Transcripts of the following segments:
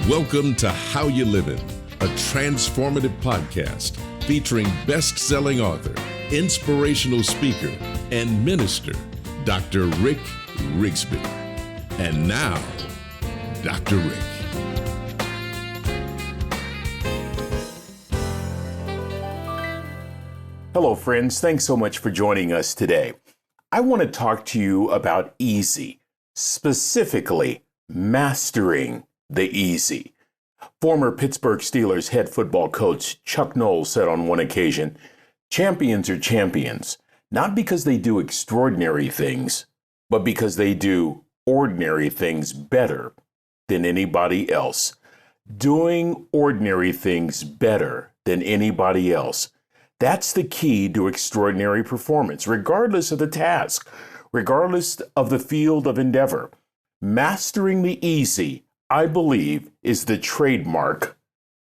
Welcome to How You Livin', a transformative podcast featuring best-selling author, inspirational speaker, and minister, Dr. Rick Rigsby. And now, Dr. Rick. Hello, friends. Thanks so much for joining us today. I want to talk to you about easy, specifically mastering the easy. Former Pittsburgh Steelers head football coach Chuck Noll said on one occasion, "Champions are champions, not because they do extraordinary things, but because they do ordinary things better than anybody else." Doing ordinary things better than anybody else. That's the key to extraordinary performance, regardless of the task, regardless of the field of endeavor. Mastering the easy, I believe, is the trademark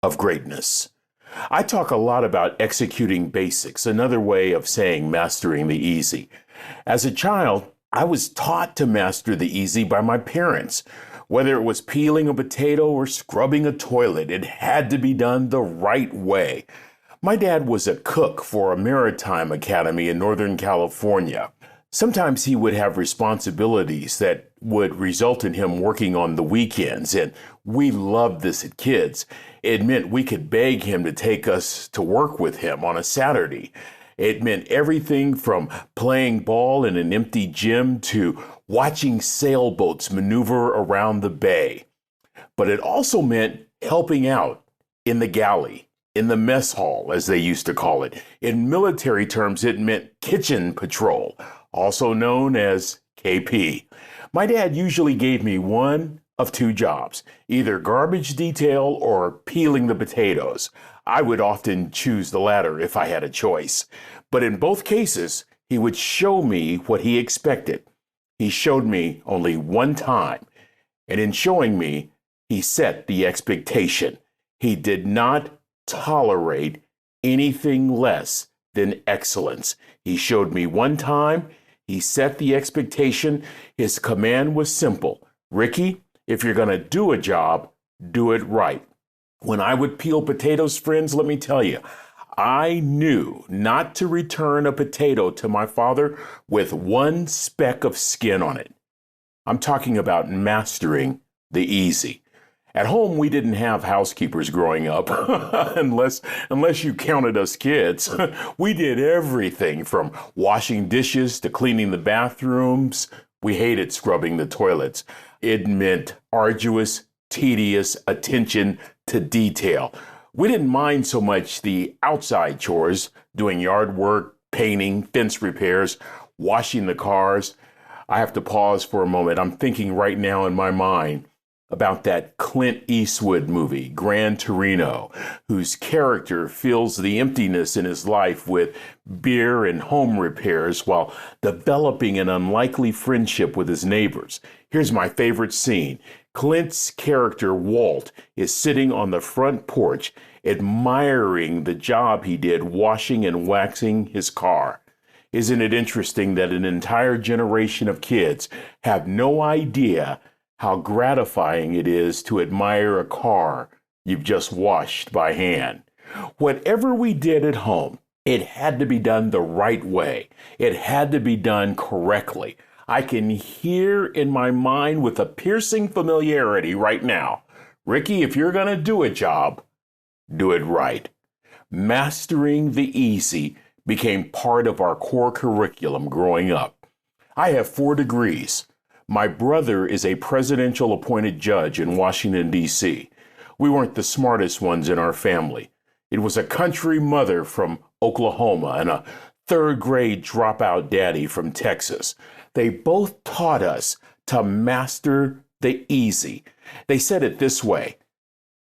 of greatness. I talk a lot about executing basics, another way of saying mastering the easy. As a child, I was taught to master the easy by my parents. Whether it was peeling a potato or scrubbing a toilet, it had to be done the right way. My dad was a cook for a maritime academy in Northern California. Sometimes he would have responsibilities that would result in him working on the weekends, and we loved this as kids. It meant we could beg him to take us to work with him on a Saturday. It meant everything from playing ball in an empty gym to watching sailboats maneuver around the bay. But it also meant helping out in the galley, in the mess hall, as they used to call it. In military terms, it meant kitchen patrol, also known as KP. My dad usually gave me one of two jobs, either garbage detail or peeling the potatoes. I would often choose the latter if I had a choice. But in both cases, he would show me what he expected. He showed me only one time, and in showing me, he set the expectation. He did not tolerate anything less than excellence. He showed me one time. He set the expectation. His command was simple. "Ricky, if you're going to do a job, do it right." When I would peel potatoes, friends, let me tell you, I knew not to return a potato to my father with one speck of skin on it. I'm talking about mastering the easy. At home, we didn't have housekeepers growing up, unless you counted us kids. We did everything from washing dishes to cleaning the bathrooms. We hated scrubbing the toilets. It meant arduous, tedious attention to detail. We didn't mind so much the outside chores, doing yard work, painting, fence repairs, washing the cars. I have to pause for a moment. I'm thinking right now in my mind about that Clint Eastwood movie, Gran Torino, whose character fills the emptiness in his life with beer and home repairs while developing an unlikely friendship with his neighbors. Here's my favorite scene. Clint's character, Walt, is sitting on the front porch, admiring the job he did washing and waxing his car. Isn't it interesting that an entire generation of kids have no idea how gratifying it is to admire a car you've just washed by hand? Whatever we did at home, it had to be done the right way. It had to be done correctly. I can hear in my mind with a piercing familiarity right now, "Ricky, if you're going to do a job, do it right." Mastering the easy became part of our core curriculum growing up. I have 4 degrees. My brother is a presidential appointed judge in Washington, D.C. We weren't the smartest ones in our family. It was a country mother from Oklahoma and a 3rd grade dropout daddy from Texas. They both taught us to master the easy. They said it this way: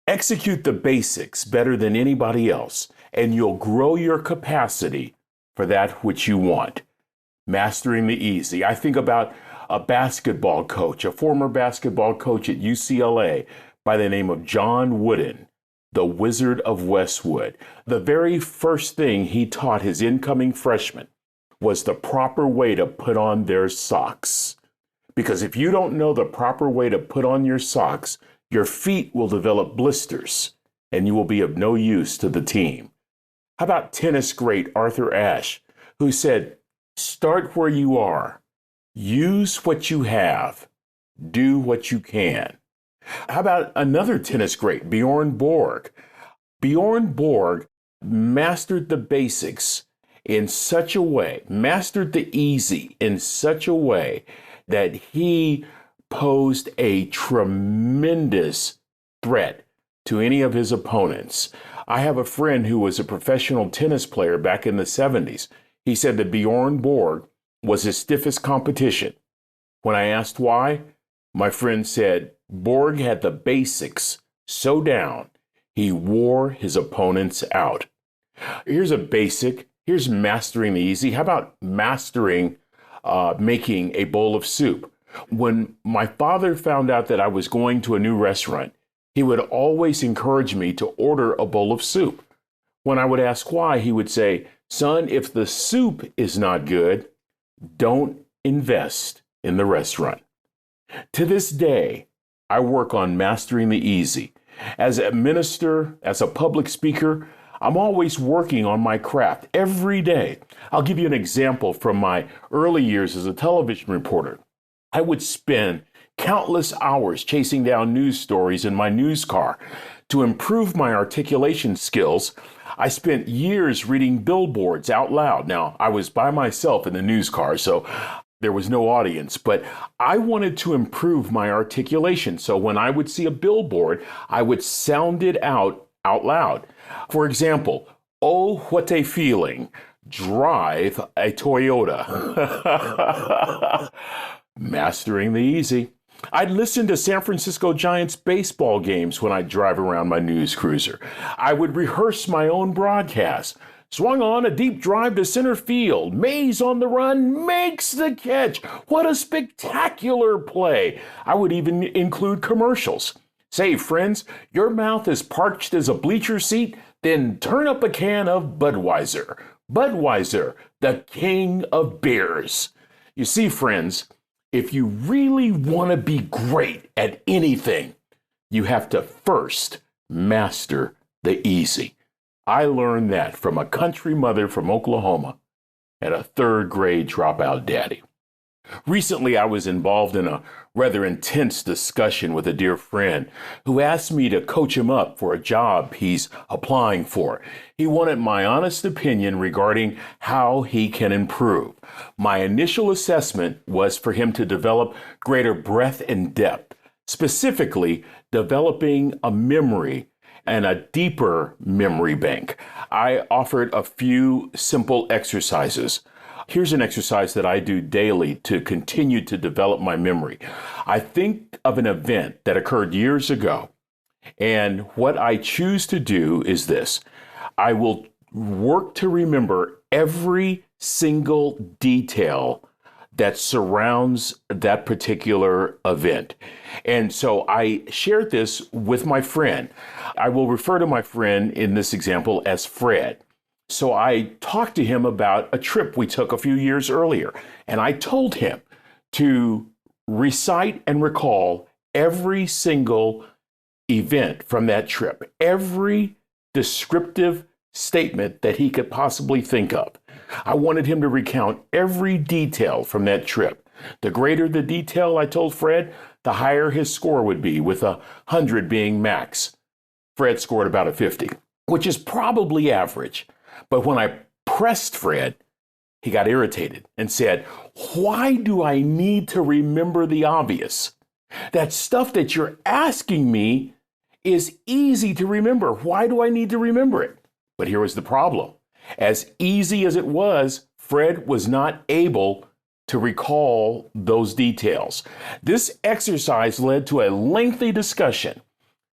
execute the basics better than anybody else, and you'll grow your capacity for that which you want. Mastering the easy. I think about a basketball coach, a former basketball coach at UCLA by the name of John Wooden, the Wizard of Westwood. The very first thing he taught his incoming freshmen was the proper way to put on their socks. Because if you don't know the proper way to put on your socks, Your feet will develop blisters, and you will be of no use to the team. How about tennis great Arthur Ashe, who said, start where you are, use what you have, do what you can. How about another tennis great, Bjorn Borg? Bjorn Borg mastered the basics in such a way, mastered the easy in such a way that he posed a tremendous threat to any of his opponents. I have a friend who was a professional tennis player back in the 70s. He said that Bjorn Borg was his stiffest competition. When I asked why, my friend said Borg had the basics so down, he wore his opponents out. Here's a basic. Here's mastering the easy. How about mastering making a bowl of soup? When my father found out that I was going to a new restaurant, he would always encourage me to order a bowl of soup. When I would ask why, he would say, son, if the soup is not good, don't invest in the restaurant. To this day, I work on mastering the easy. As a minister, as a public speaker, I'm always working on my craft every day. I'll give you an example from my early years as a television reporter. I would spend countless hours chasing down news stories in my news car. To improve my articulation skills, I spent years reading billboards out loud. Now, I was by myself in the news car, so there was no audience, but I wanted to improve my articulation. So when I would see a billboard, I would sound it out loud. For example, oh, what a feeling. Drive a Toyota. Mastering the easy. I'd listen to San Francisco Giants baseball games when I'd drive around my news cruiser. I would rehearse my own broadcast. Swung on a deep drive to center field. Mays on the run makes the catch. What a spectacular play. I would even include commercials. Say, friends, your mouth is parched as a bleacher seat? Then turn up a can of Budweiser. Budweiser, the king of beers. You see, friends, if you really want to be great at anything, you have to first master the easy. I learned that from a country mother from Oklahoma and a third grade dropout daddy. Recently, I was involved in a rather intense discussion with a dear friend who asked me to coach him up for a job he's applying for. He wanted my honest opinion regarding how he can improve. My initial assessment was for him to develop greater breadth and depth, specifically developing a memory and a deeper memory bank. I offered a few simple exercises. Here's an exercise that I do daily to continue to develop my memory. I think of an event that occurred years ago, and what I choose to do is this. I will work to remember every single detail that surrounds that particular event. And so I shared this with my friend. I will refer to my friend in this example as Fred. So I talked to him about a trip we took a few years earlier, and I told him to recite and recall every single event from that trip, every descriptive statement that he could possibly think of. I wanted him to recount every detail from that trip. The greater the detail, I told Fred, the higher his score would be, with 100 being max. Fred scored about a 50, which is probably average. But when I pressed Fred, he got irritated and said, why do I need to remember the obvious? That stuff that you're asking me is easy to remember. Why do I need to remember it? But here was the problem. As easy as it was, Fred was not able to recall those details. This exercise led to a lengthy discussion.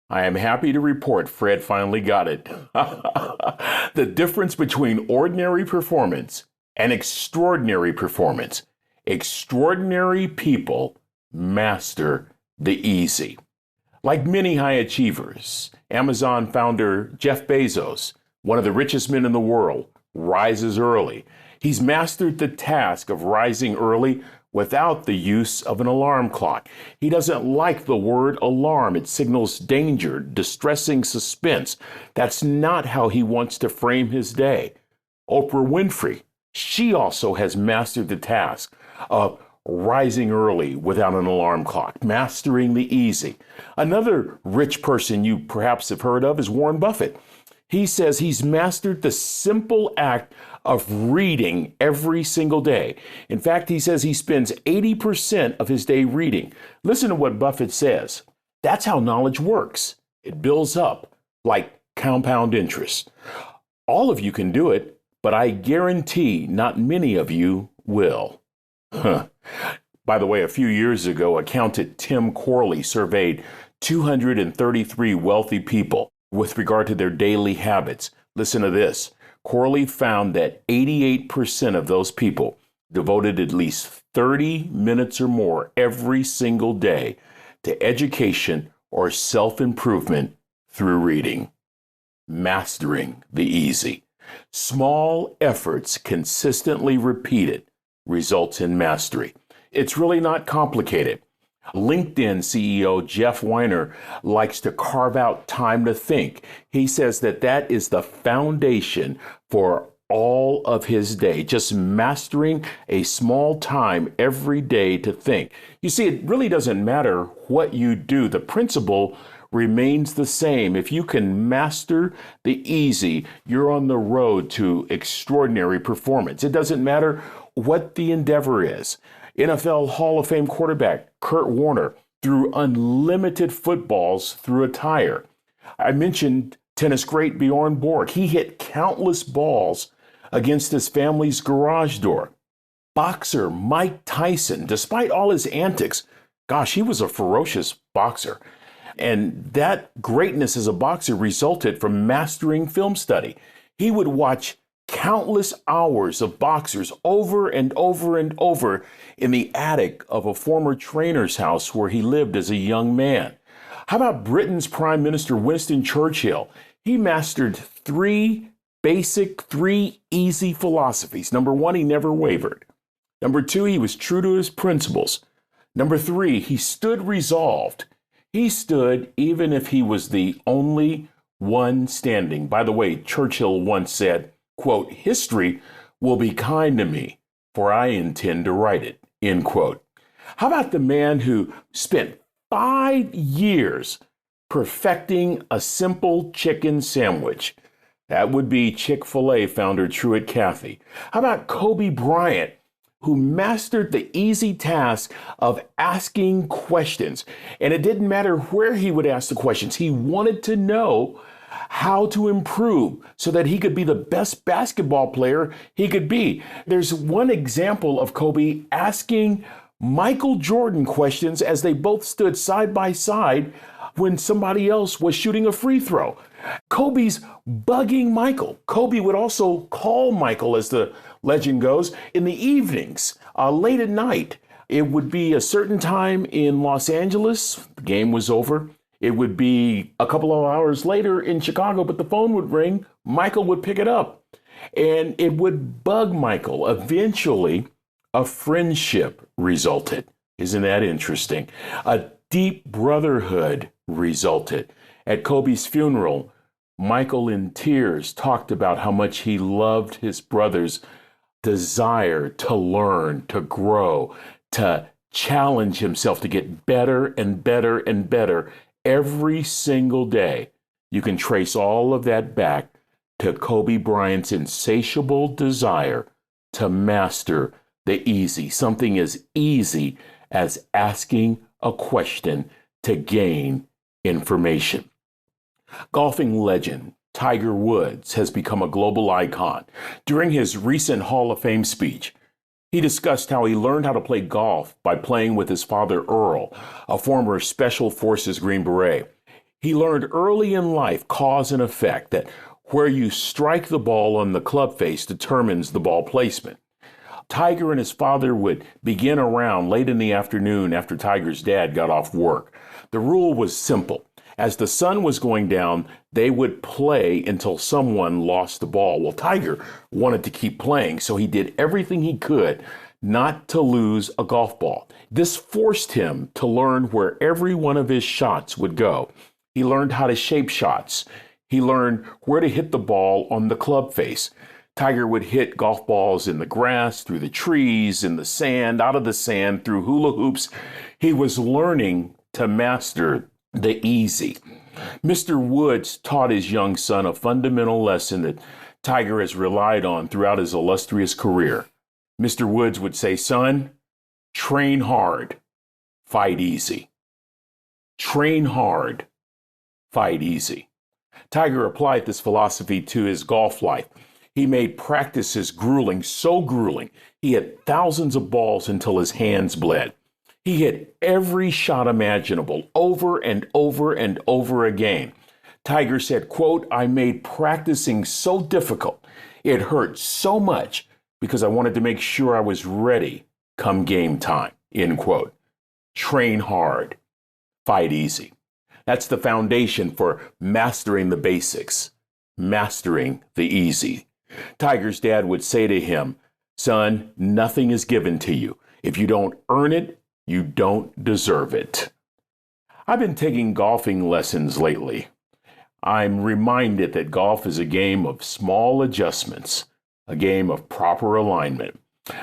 I am happy to report Fred finally got it. The difference between ordinary performance and extraordinary performance. Extraordinary people master the easy. Like many high achievers, Amazon founder Jeff Bezos, one of the richest men in the world, rises early. He's mastered the task of rising early without the use of an alarm clock. He doesn't like the word alarm. It signals danger, distressing suspense. That's not how he wants to frame his day. Oprah Winfrey, she also has mastered the task of rising early without an alarm clock, mastering the easy. Another rich person you perhaps have heard of is Warren Buffett. He says he's mastered the simple act of reading every single day. In fact, he says he spends 80% of his day reading. Listen to what Buffett says. That's how knowledge works. It builds up like compound interest. All of you can do it, but I guarantee not many of you will. By the way, a few years ago, accountant Tim Corley surveyed 233 wealthy people with regard to their daily habits. Listen to this. Corley found that 88% of those people devoted at least 30 minutes or more every single day to education or self-improvement through reading. Mastering the easy. Small efforts consistently repeated results in mastery. It's really not complicated. LinkedIn CEO Jeff Weiner likes to carve out time to think. He says that is the foundation for all of his day, just mastering a small time every day to think. You see, it really doesn't matter what you do. The principle remains the same. If you can master the easy, you're on the road to extraordinary performance. It doesn't matter what the endeavor is. NFL Hall of Fame quarterback Kurt Warner threw unlimited footballs through a tire. I mentioned tennis great Bjorn Borg. He hit countless balls against his family's garage door. Boxer Mike Tyson, despite all his antics, gosh, he was a ferocious boxer. And that greatness as a boxer resulted from mastering film study. He would watch countless hours of boxers over and over and over in the attic of a former trainer's house where he lived as a young man. How about Britain's Prime Minister Winston Churchill? He mastered three easy philosophies. Number one, he never wavered. Number two, he was true to his principles. Number three, he stood resolved. He stood even if he was the only one standing. By the way, Churchill once said, quote, "History will be kind to me, for I intend to write it," end quote. How about the man who spent 5 years perfecting a simple chicken sandwich? That would be Chick-fil-A founder Truett Cathy. How about Kobe Bryant, who mastered the easy task of asking questions? And it didn't matter where he would ask the questions. He wanted to know how to improve so that he could be the best basketball player he could be. There's one example of Kobe asking Michael Jordan questions as they both stood side by side when somebody else was shooting a free throw. Kobe's bugging Michael. Kobe would also call Michael, as the legend goes, in the evenings, late at night. It would be a certain time in Los Angeles. The game was over. It would be a couple of hours later in Chicago, but the phone would ring. Michael would pick it up, and it would bug Michael. Eventually, a friendship resulted. Isn't that interesting? A deep brotherhood resulted. At Kobe's funeral, Michael, in tears, talked about how much he loved his brother's desire to learn, to grow, to challenge himself to get better and better and better every single day. You can trace all of that back to Kobe Bryant's insatiable desire to master the easy, something as easy as asking a question to gain information. Golfing legend Tiger Woods has become a global icon. During his recent Hall of Fame speech, he discussed how he learned how to play golf by playing with his father, Earl, a former Special Forces Green Beret. He learned early in life cause and effect, that where you strike the ball on the club face determines the ball placement. Tiger and his father would begin a round late in the afternoon after Tiger's dad got off work. The rule was simple. As the sun was going down, they would play until someone lost the ball. Well, Tiger wanted to keep playing, so he did everything he could not to lose a golf ball. This forced him to learn where every one of his shots would go. He learned how to shape shots. He learned where to hit the ball on the club face. Tiger would hit golf balls in the grass, through the trees, in the sand, out of the sand, through hula hoops. He was learning to master the easy. Mr. Woods taught his young son a fundamental lesson that Tiger has relied on throughout his illustrious career. Mr. Woods would say, "Son, train hard, fight easy. Train hard, fight easy." Tiger applied this philosophy to his golf life. He made practices grueling, so grueling, he hit thousands of balls until his hands bled. He hit every shot imaginable over and over and over again. Tiger said, quote, "I made practicing so difficult. It hurt so much because I wanted to make sure I was ready come game time," end quote. Train hard, fight easy. That's the foundation for mastering the basics, mastering the easy. Tiger's dad would say to him, "Son, nothing is given to you. If you don't earn it, you don't deserve it." I've been taking golfing lessons lately. I'm reminded that golf is a game of small adjustments, a game of proper alignment.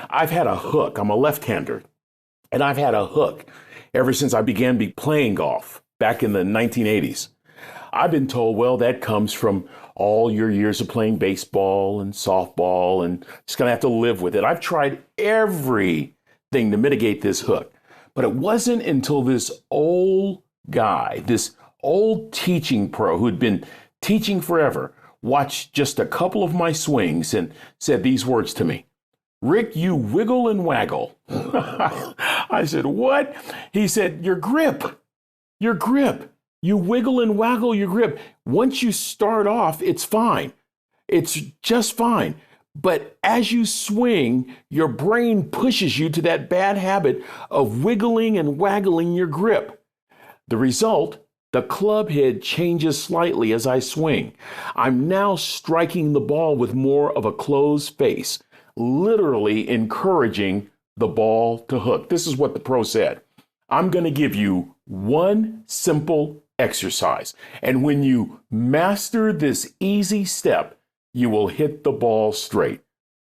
I've had a hook. I'm a left-hander, and I've had a hook ever since I began playing golf back in the 1980s. I've been told, well, that comes from all your years of playing baseball and softball, and just going to have to live with it. I've tried everything to mitigate this hook, but it wasn't until this old guy, this old teaching pro who'd been teaching forever, watched just a couple of my swings and said these words to me, "Rick, you wiggle and waggle." I said, "What?" He said, your grip. You wiggle and waggle your grip. Once you start off, it's fine. It's just fine. But as you swing, your brain pushes you to that bad habit of wiggling and waggling your grip. The result, the club head changes slightly as I swing. I'm now striking the ball with more of a closed face, literally encouraging the ball to hook. This is what the pro said. I'm going to give you one simple exercise. And when you master this easy step, you will hit the ball straight.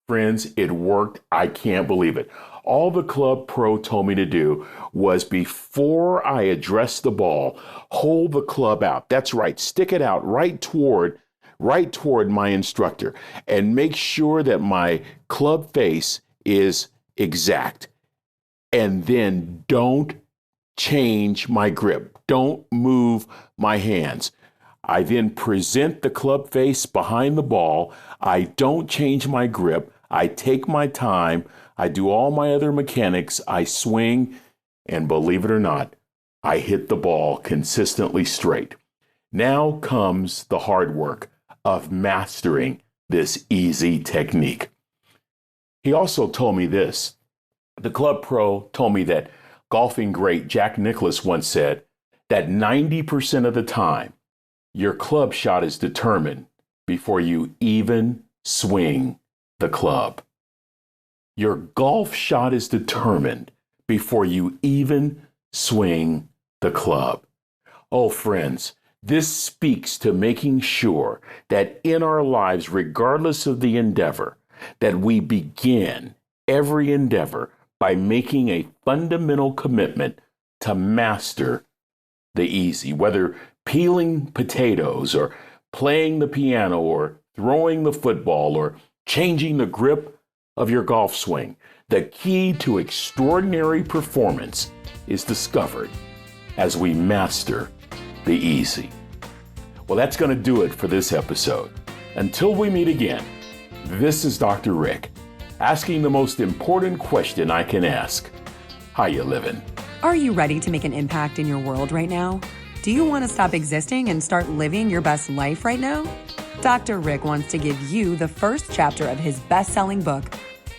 Friends, it worked. I can't believe it. All the club pro told me to do was before I address the ball, hold the club out. That's right. Stick it out right toward my instructor and make sure that my club face is exact. And then don't change my grip. Don't move my hands. I then present the club face behind the ball. I don't change my grip. I take my time. I do all my other mechanics. I swing, and believe it or not, I hit the ball consistently straight. Now comes the hard work of mastering this easy technique. He also told me this. The club pro told me that golfing great Jack Nicklaus once said that 90% of the time, your club shot is determined before you even swing the club. Your golf shot is determined before you even swing the club. Oh, friends, this speaks to making sure that in our lives, regardless of the endeavor, that we begin every endeavor by making a fundamental commitment to master the easy, whether peeling potatoes or playing the piano or throwing the football or changing the grip of your golf swing. The key to extraordinary performance is discovered as we master the easy. Well, that's going to do it for this episode. Until we meet again, this is Dr. Rick, asking the most important question I can ask. How you living? Are you ready to make an impact in your world right now? Do you want to stop existing and start living your best life right now? Dr. Rick wants to give you the first chapter of his best-selling book,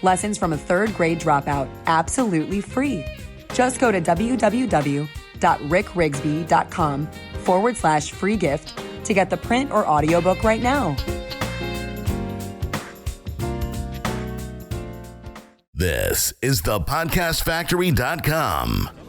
Lessons from a Third Grade Dropout, absolutely free. Just go to www.rickrigsby.com/free gift to get the print or audiobook right now. This is thepodcastfactory.com.